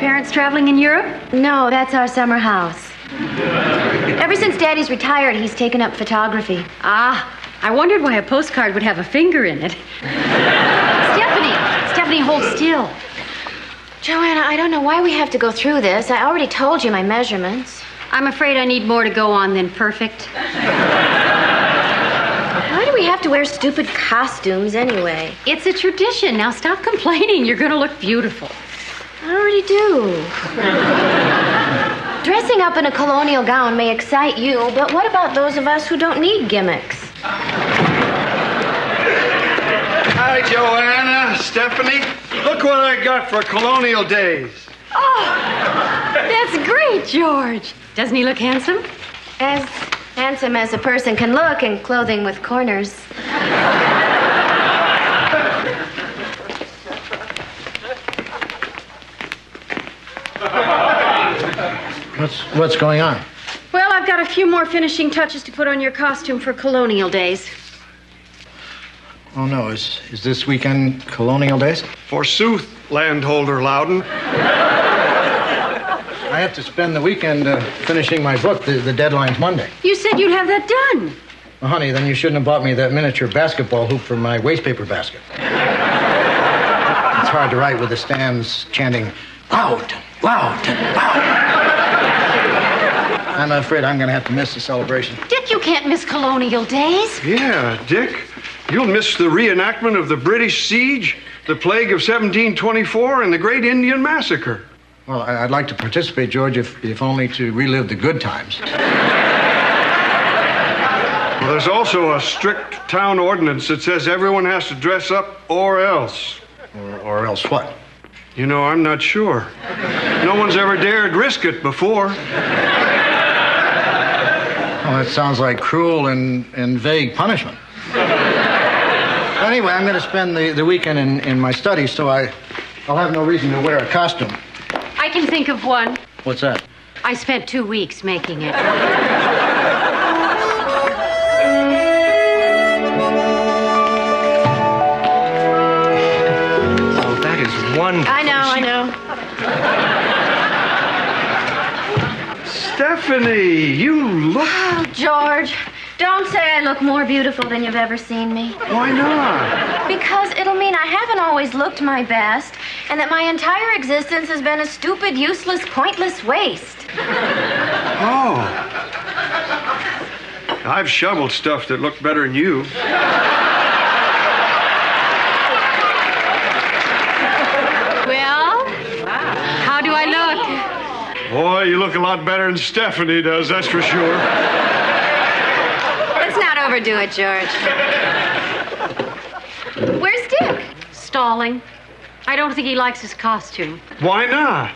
parents traveling in Europe? No, that's our summer house. Ever since Daddy's retired, he's taken up photography. Ah, I wondered why a postcard would have a finger in it. Stephanie, hold still. Joanna, I don't know why we have to go through this. I already told you my measurements. I'm afraid I need more to go on than perfect. Why do we have to wear stupid costumes anyway? It's a tradition. Now stop complaining. You're going to look beautiful. I already do. Dressing up in a colonial gown may excite you, but what about those of us who don't need gimmicks? Hi, Joanna, Stephanie. Look what I got for colonial days. Oh, that's great, George. Doesn't he look handsome? As handsome as a person can look in clothing with corners. What's going on? Well, I've got a few more finishing touches to put on your costume for colonial days. Oh, no. Is this weekend colonial days? Forsooth, landholder Loudon. I have to spend the weekend finishing my book. The deadline's Monday. You said you'd have that done. Well, honey, then you shouldn't have bought me that miniature basketball hoop for my wastepaper basket. It's hard to write with the stands chanting, loud, loud, loud. I'm afraid I'm going to have to miss the celebration. Dick, you can't miss colonial days. Yeah, Dick. You'll miss the reenactment of the British siege, the plague of 1724, and the Great Indian Massacre. Well, I'd like to participate, George, if only to relive the good times. Well, there's also a strict town ordinance that says everyone has to dress up or else. Or else what? You know, I'm not sure. No one's ever dared risk it before. Well, that sounds like cruel and vague punishment. Anyway, I'm going to spend the weekend in my study, so I'll have no reason to wear a costume. I can think of one. What's that? I spent 2 weeks making it. Oh, that is wonderful. I know. Stephanie, you look... Oh, George, don't say I look more beautiful than you've ever seen me. Why not? Because it'll mean I haven't always looked my best, and that my entire existence has been a stupid, useless, pointless waste. Oh. I've shoveled stuff that looked better than you. Well, how do I look? Boy, you look a lot better than Stephanie does, that's for sure. Let's not overdo it, George. Where's Dick? Stalling. I don't think he likes his costume. Why not?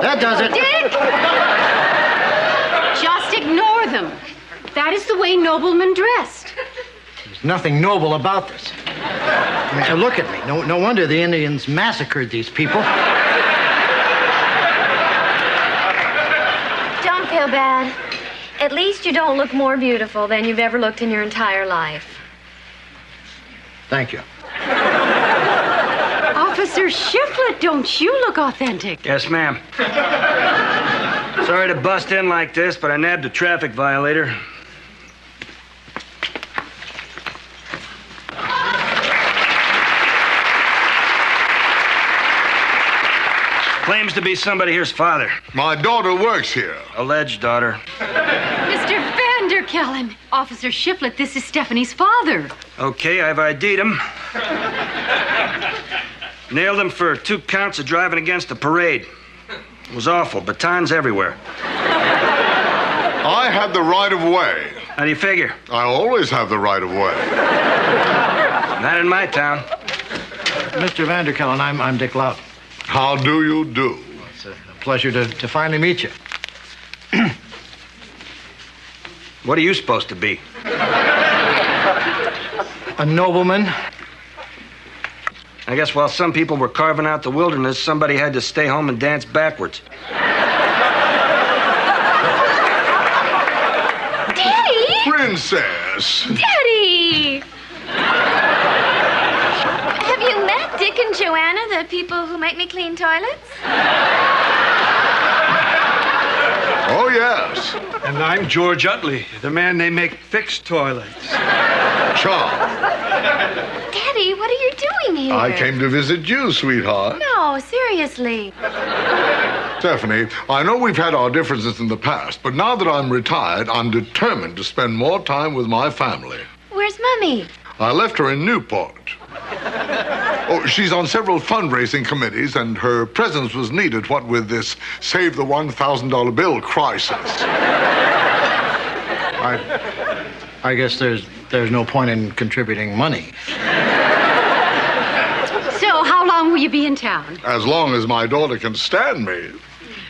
That does it. Dick! Just ignore them. That is the way noblemen dressed. There's nothing noble about this. I mean, look at me. No wonder the Indians massacred these people. Don't feel bad. At least you don't look more beautiful than you've ever looked in your entire life. Thank you. Officer Shiflett, don't you look authentic? Yes, ma'am. Sorry to bust in like this, but I nabbed a traffic violator. Claims to be somebody here's father. My daughter works here. Alleged daughter. Mr. Vanderkellen. Officer Shiflett, this is Stephanie's father. Okay, I've ID'd him. Nailed him for 2 counts of driving against a parade. It was awful. Batons everywhere. I had the right of way. How do you figure? I always have the right of way. Not in my town. Mr. Vanderkellen, I'm Dick Loudon. How do you do? It's a pleasure to finally meet you. What are you supposed to be? A nobleman. I guess while some people were carving out the wilderness, somebody had to stay home and dance backwards. Daddy! Princess. Daddy! I'm Joanna, the people who make me clean toilets. Oh, yes. And I'm George Utley, the man they make fixed toilets. Charles, Daddy, what are you doing here? I came to visit you, sweetheart. No, seriously. Stephanie, I know we've had our differences in the past, but now that I'm retired, I'm determined to spend more time with my family. Where's Mummy? I left her in Newport. Oh, she's on several fundraising committees, and her presence was needed, what with this save the $1,000 bill crisis. I guess there's no point in contributing money. So, how long will you be in town? As long as my daughter can stand me.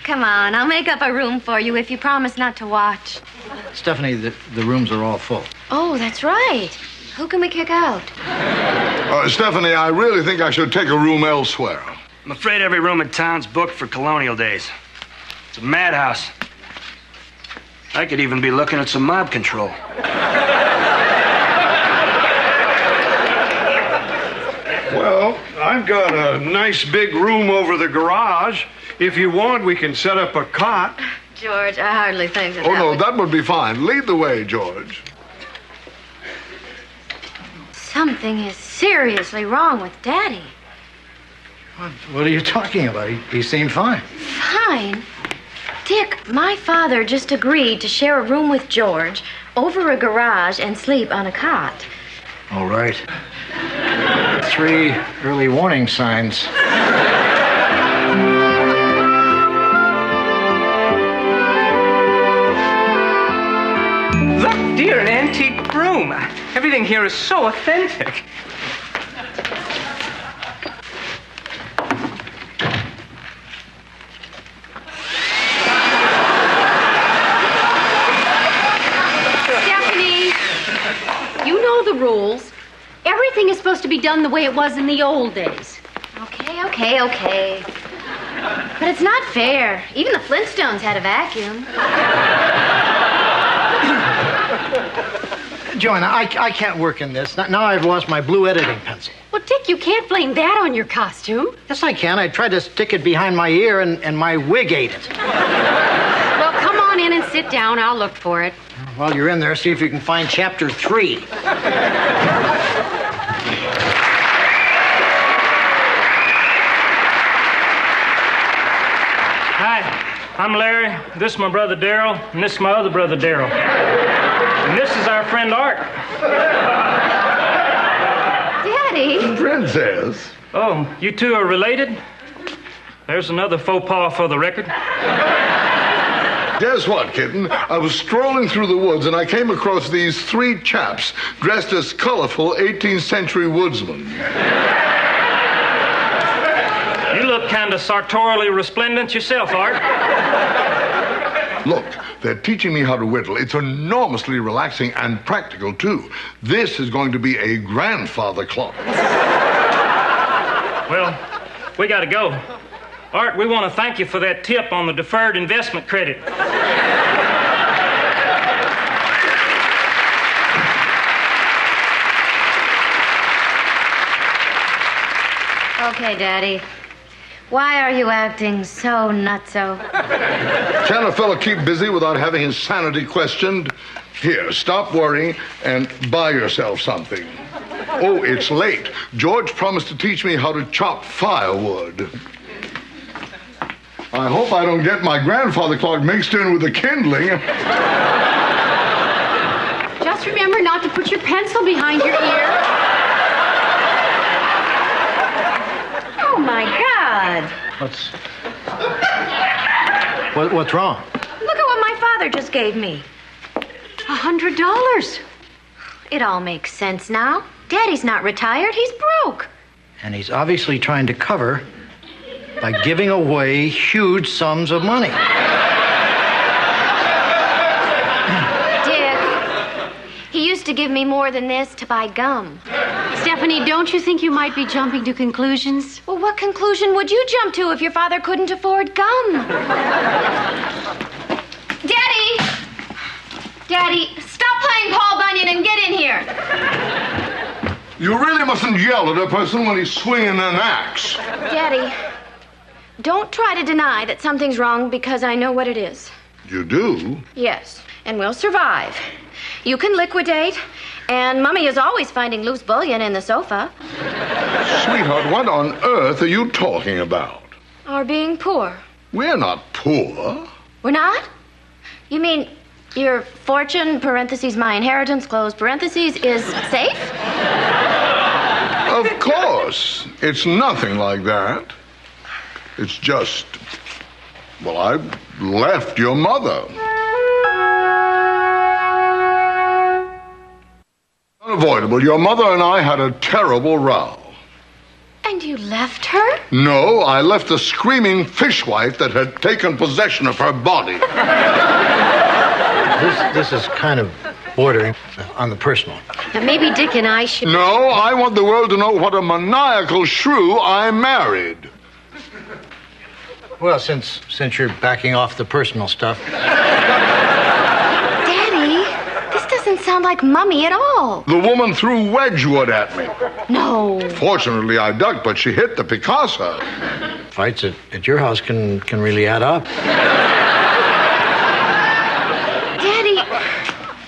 Come on, I'll make up a room for you if you promise not to watch. Stephanie, the rooms are all full. Oh, that's right. Who can we kick out? Stephanie, I really think I should take a room elsewhere. I'm afraid every room in town's booked for colonial days. It's a madhouse. I could even be looking at some mob control. Well, I've got a nice big room over the garage. If you want, we can set up a cot. George, I hardly think that. Oh, no, that would be fine. Lead the way, George. Something is seriously wrong with Daddy. What are you talking about? He seemed fine. Fine. Dick, my father just agreed to share a room with George over a garage and sleep on a cot. All right. 3 early warning signs. Look, dear, an antique room. Everything here is so authentic. Stephanie, you know the rules. Everything is supposed to be done the way it was in the old days. Okay. But it's not fair. Even the Flintstones had a vacuum. Joanna, I can't work in this. Now I've lost my blue editing pencil. Well, Dick, you can't blame that on your costume. Yes, I can. I tried to stick it behind my ear, and my wig ate it. Well, come on in and sit down. I'll look for it. While you're in there, see if you can find chapter 3. Hi, I'm Larry. This is my brother Darryl, and this is my other brother Darryl. And this is our friend Art. Daddy? Princess. Oh, you two are related? There's another faux pas for the record. Guess what, kitten? I was strolling through the woods and I came across these 3 chaps dressed as colorful 18th century woodsmen. You look kind of sartorially resplendent yourself, Art. Look, they're teaching me how to whittle. It's enormously relaxing and practical, too. This is going to be a grandfather clock. Well, we gotta go. Art, we want to thank you for that tip on the deferred investment credit. Okay, Daddy. Why are you acting so nutso? Can a fella keep busy without having his sanity questioned? Here, stop worrying and buy yourself something. Oh, it's late. George promised to teach me how to chop firewood. I hope I don't get my grandfather clock mixed in with the kindling. Just remember not to put your pencil behind your ear. Oh, my God. What's wrong? Look at what my father just gave me. $100. It all makes sense now. Daddy's not retired. He's broke. And he's obviously trying to cover by giving away huge sums of money. Dick, he used to give me more than this to buy gum. Stephanie, don't you think you might be jumping to conclusions? Well, what conclusion would you jump to if your father couldn't afford gum? Daddy! Daddy, stop playing Paul Bunyan and get in here. You really mustn't yell at a person when he's swinging an axe. Daddy, don't try to deny that something's wrong because I know what it is. You do? Yes, and we'll survive. You can liquidate, and Mummy is always finding loose bullion in the sofa. Sweetheart, what on earth are you talking about? Or being poor. We're not poor. We're not? You mean your fortune, parentheses, my inheritance, close parentheses, is safe? Of course. It's nothing like that. It's just, well, I left your mother. Unavoidable. Your mother and I had a terrible row. And you left her? No, I left a screaming fishwife that had taken possession of her body. This is kind of bordering on the personal. Now, maybe Dick and I should... No, I want the world to know what a maniacal shrew I married. Well, since you're backing off the personal stuff. Daddy, this doesn't sound like Mummy at all. The woman threw Wedgwood at me. No. Fortunately, I ducked, but she hit the Picasso. Fights at your house can really add up. Daddy,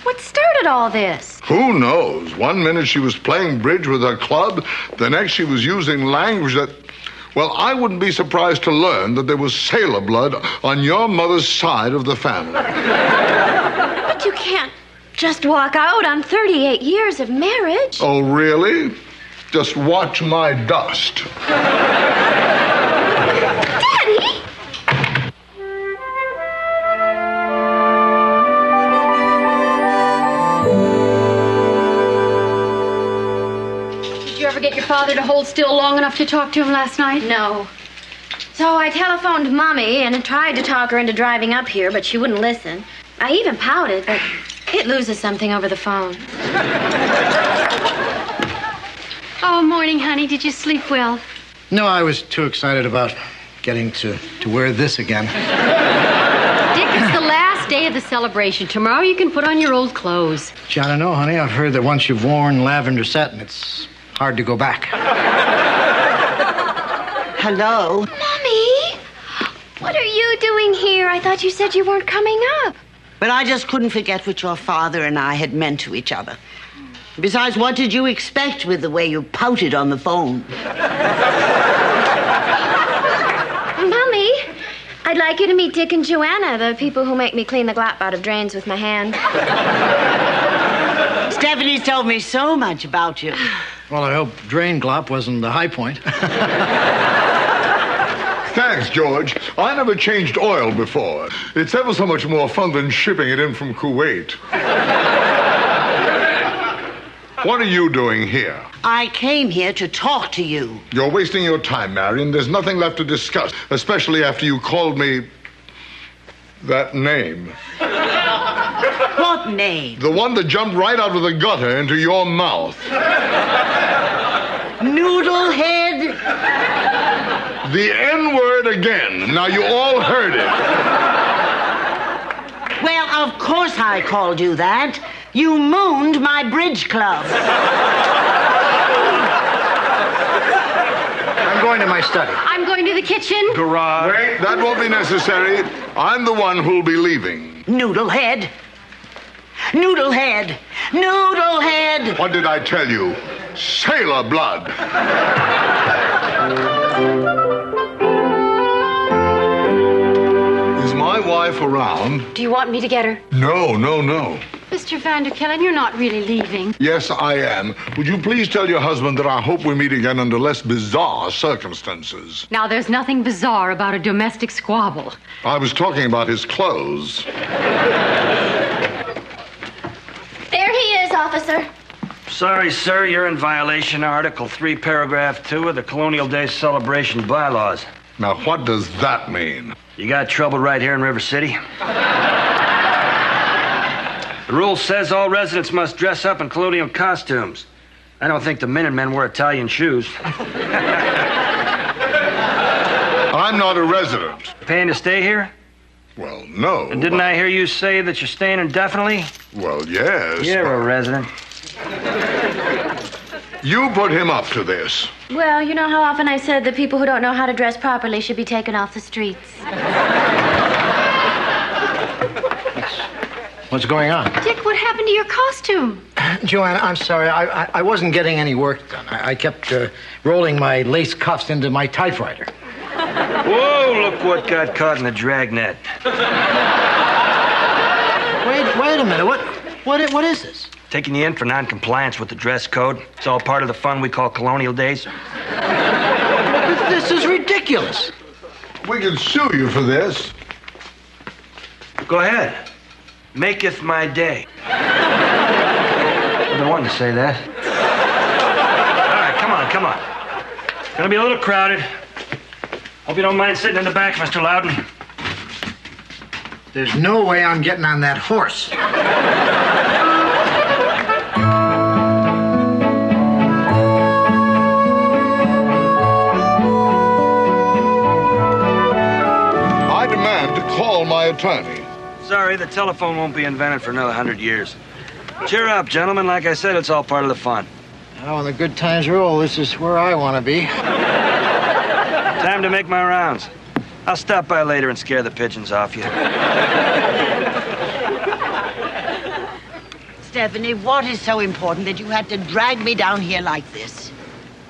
what started all this? Who knows? One minute she was playing bridge with her club, the next she was using language that... Well, I wouldn't be surprised to learn that there was sailor blood on your mother's side of the family. But you can't just walk out on 38 years of marriage. Oh, really? Just watch my dust. Daddy! Did you ever get your father to hold still long enough to talk to him last night? No. So I telephoned Mommy and tried to talk her into driving up here, but she wouldn't listen. I even pouted, but it loses something over the phone. Oh, morning, honey. Did you sleep well? No, I was too excited about getting to wear this again. Dick, it's the last day of the celebration. Tomorrow you can put on your old clothes. Gee, I don't know, honey. I've heard that once you've worn lavender satin, it's hard to go back. Hello? Mommy! What are you doing here? I thought you said you weren't coming up. But I just couldn't forget what your father and I had meant to each other. Besides, what did you expect with the way you pouted on the phone? Mommy, I'd like you to meet Dick and Joanna, the people who make me clean the glop out of drains with my hand. Stephanie's told me so much about you. Well, I hope drain glop wasn't the high point. Thanks, George. I never changed oil before. It's ever so much more fun than shipping it in from Kuwait. What are you doing here? I came here to talk to you. You're wasting your time, Marion. There's nothing left to discuss, especially after you called me that name. What name? The one that jumped right out of the gutter into your mouth. Noodlehead? The N-word again. Now, you all heard it. Well, of course I called you that. You mooned my bridge club. I'm going to my study. I'm going to the kitchen. Garage. Wait, that won't be necessary. I'm the one who'll be leaving. Noodlehead. Noodlehead. Noodlehead. What did I tell you? Sailor blood. Is my wife around? Do you want me to get her? No, no, no. Mr. Vanderkellen, you're not really leaving. Yes, I am. Would you please tell your husband that I hope we meet again under less bizarre circumstances? Now, there's nothing bizarre about a domestic squabble. I was talking about his clothes. There he is, officer. Sorry, sir, you're in violation of Article 3, Paragraph 2 of the Colonial Day Celebration Bylaws. Now, what does that mean? You got trouble right here in River City? The rule says all residents must dress up in colonial costumes. I don't think the Minutemen wear Italian shoes. I'm not a resident. Paying to stay here? Well, no. And didn't I hear you say that you're staying indefinitely? Well, yes. You're a resident. You put him up to this. Well, you know how often I said that people who don't know how to dress properly should be taken off the streets. What's going on? Dick, what happened to your costume? Joanna, I'm sorry. I wasn't getting any work done. I kept rolling my lace cuffs into my typewriter. Whoa, look what got caught in the dragnet. Wait a minute. What is this? Taking you in for non-compliance with the dress code. It's all part of the fun we call colonial days. This is ridiculous. We can sue you for this. Go ahead. Maketh my day. I've been wanting to say that. All right, come on. It's gonna be a little crowded. Hope you don't mind sitting in the back, Mr. Loudon. There's no way I'm getting on that horse. I demand to call my attorney. Sorry, the telephone won't be invented for another 100 years. Cheer up, gentlemen. Like I said, it's all part of the fun. Now, when the good times roll, this is where I want to be. Time to make my rounds. I'll stop by later and scare the pigeons off you. Stephanie, what is so important that you had to drag me down here like this?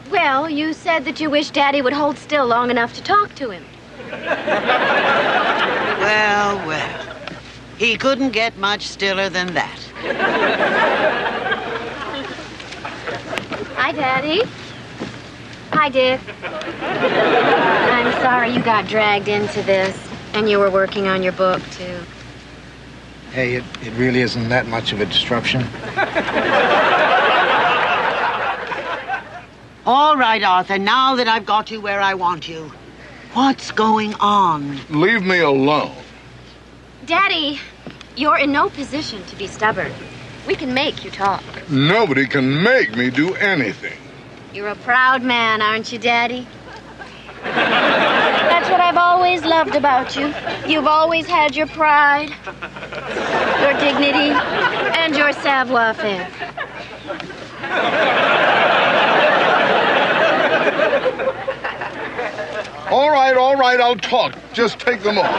Well, you said that you wish Daddy would hold still long enough to talk to him. Well. He couldn't get much stiller than that. Hi, Daddy. Hi, Dick. I'm sorry you got dragged into this, and you were working on your book, too. Hey, it really isn't that much of a disruption. All right, Arthur, now that I've got you where I want you, what's going on? Leave me alone. Daddy, you're in no position to be stubborn. We can make you talk. Nobody can make me do anything. You're a proud man, aren't you, Daddy? That's what I've always loved about you. You've always had your pride, your dignity, and your savoir-faire. All right, I'll talk. Just take them off.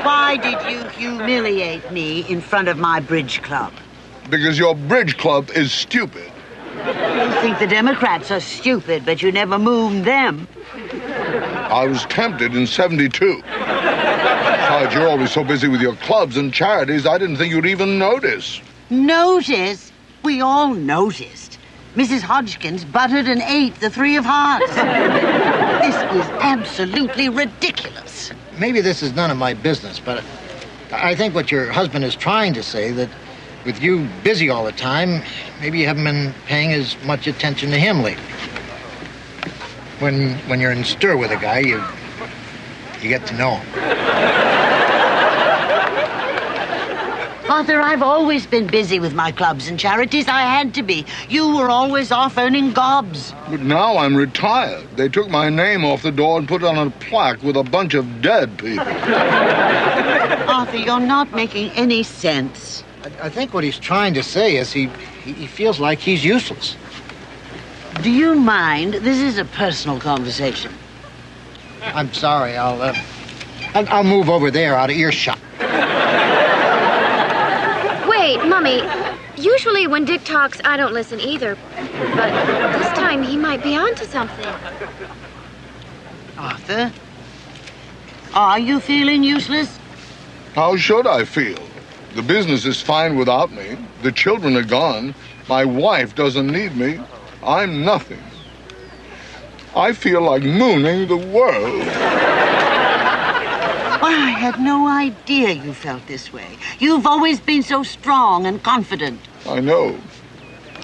Why did you humiliate me in front of my bridge club? Because your bridge club is stupid. You think the Democrats are stupid, but you never moved them. I was tempted in 72. Besides, you're always so busy with your clubs and charities, I didn't think you'd even notice. Notice? We all noticed. Mrs. Hodgkins buttered and ate the 3 of hearts. This is absolutely ridiculous. Maybe this is none of my business, but I think what your husband is trying to say, that with you busy all the time, maybe you haven't been paying as much attention to him lately. When you're in stir with a guy, you get to know him. Arthur, I've always been busy with my clubs and charities. I had to be. You were always off earning gobs. But now I'm retired. They took my name off the door and put it on a plaque with a bunch of dead people. Arthur, you're not making any sense. I think what he's trying to say is he feels like he's useless. Do you mind? This is a personal conversation. I'm sorry. I'll move over there out of earshot. Wait, Mummy. Usually when Dick talks, I don't listen either. But this time he might be onto something. Arthur, are you feeling useless? How should I feel? The business is fine without me. The children are gone. My wife doesn't need me. I'm nothing. I feel like mooning the world. Well, I had no idea you felt this way. You've always been so strong and confident. I know.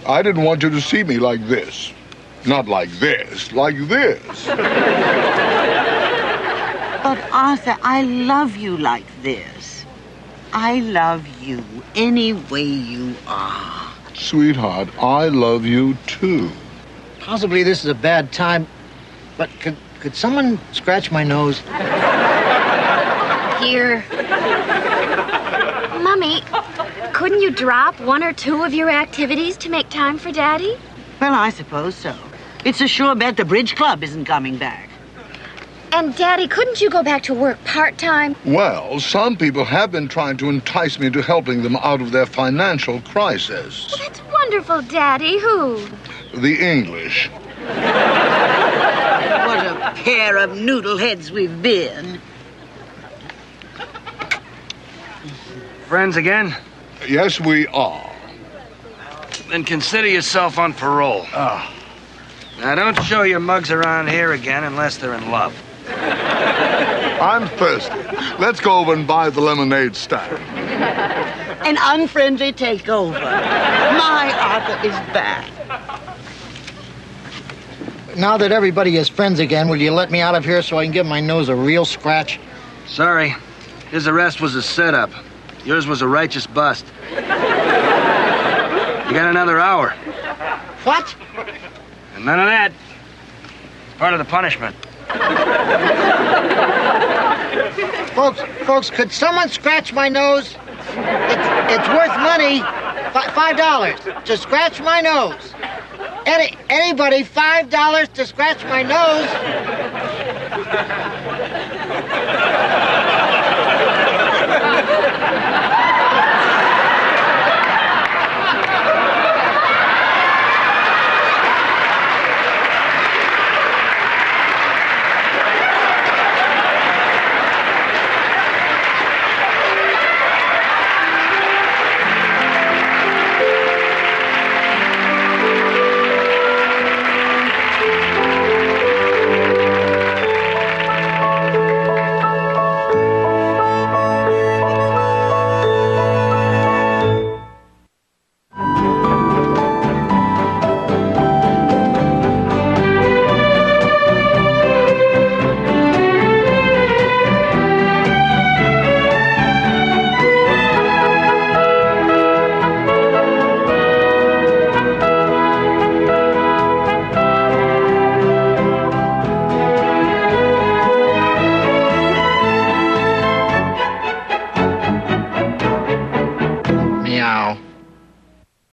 I didn't want you to see me like this. Not like this, like this. But, Arthur, I love you like this. I love you any way you are. Sweetheart, I love you too. Possibly this is a bad time, but could someone scratch my nose? Here. Mummy, couldn't you drop one or two of your activities to make time for Daddy? Well, I suppose so. It's a sure bet the bridge club isn't coming back. And Daddy, couldn't you go back to work part-time? Well, some people have been trying to entice me into helping them out of their financial crisis. Well, that's wonderful, Daddy. Who? The English. What a pair of noodleheads we've been. Friends again? Yes, we are. Then consider yourself on parole. Now, don't show your mugs around here again unless they're in love. I'm thirsty. Let's go over and buy the lemonade stand. An unfriendly takeover. My Arthur is back. Now that everybody is friends again, will you let me out of here so I can give my nose a real scratch? Sorry. His arrest was a setup. Yours was a righteous bust. You got another hour. What? And none of that. It's part of the punishment. Folks, could someone scratch my nose? It's worth money. $5 to scratch my nose. Anybody, $5 to scratch my nose?